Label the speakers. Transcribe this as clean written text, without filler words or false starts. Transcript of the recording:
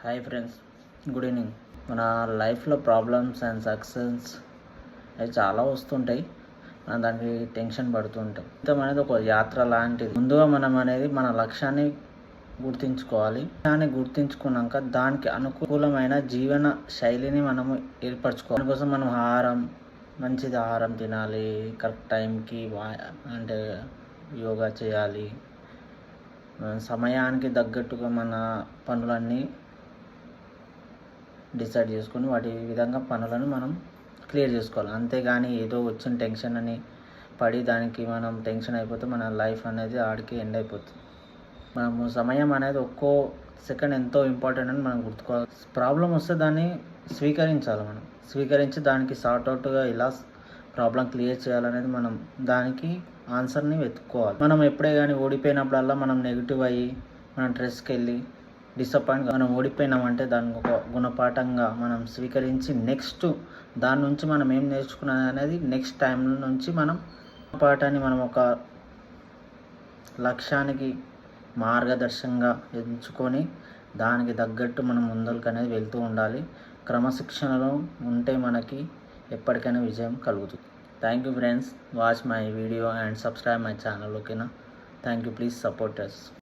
Speaker 1: Hi friends, good evening. మన లైఫ్లో problems and success అవి చాలా వస్తుంటాయి. మనం దానికి టెన్షన్ పడుతుంటాం. జీవితం అనేది ఒక యాత్ర లాంటిది. ముందుగా మనం అనేది మన లక్ష్యాన్ని గుర్తించుకోవాలి. లక్ష్యాన్ని గుర్తించుకున్నాక దానికి అనుకూలమైన జీవన శైలిని మనము ఏర్పరచుకోవాలి. దానికోసం మనం మంచిది ఆహారం తినాలి, కరెక్ట్ టైంకి అంటే యోగా చేయాలి, సమయానికి తగ్గట్టుగా మన పనులన్నీ డిసైడ్ చేసుకొని వాటి విధంగా పనులను మనం క్లియర్ చేసుకోవాలి. అంతేగాని ఏదో వచ్చిన టెన్షన్ అని పడి దానికి మనం టెన్షన్ అయిపోతే మన లైఫ్ అనేది ఆడికి ఎండ్ అయిపోతుంది. మనము సమయం అనేది ఒక్కో సెకండ్ ఎంతో ఇంపార్టెంట్ అని మనం గుర్తుకోవాలి. ప్రాబ్లం వస్తే దాన్ని స్వీకరించాలి. మనం స్వీకరించి దానికి సార్ట్అవుట్గా ఇలా ప్రాబ్లం క్లియర్ చేయాలనేది మనం దానికి ఆన్సర్ని వెతుక్కోవాలి. మనం ఎప్పుడే కానీ ఓడిపోయినప్పుడల్లా మనం నెగిటివ్ అయ్యి మనం స్ట్రెస్కి వెళ్ళి డిసప్పాయింట్గా మనం ఓడిపోయినామంటే దాన్ని ఒక గుణపాఠంగా మనం స్వీకరించి నెక్స్ట్ దాని నుంచి మనం ఏం నేర్చుకున్నది అనేది నెక్స్ట్ టైం నుంచి మనం పాఠాన్ని మనం ఒక లక్ష్యానికి మార్గదర్శకంగా ఎంచుకొని దానికి తగ్గట్టు మనం ముందరికి అనేది వెళ్తూ ఉండాలి. క్రమశిక్షణలో ఉంటే మనకి ఎప్పటికైనా విజయం కలుగుతుంది. Thank you friends, watch my video and subscribe my channel. ఓకేనా? Thank you, please support us.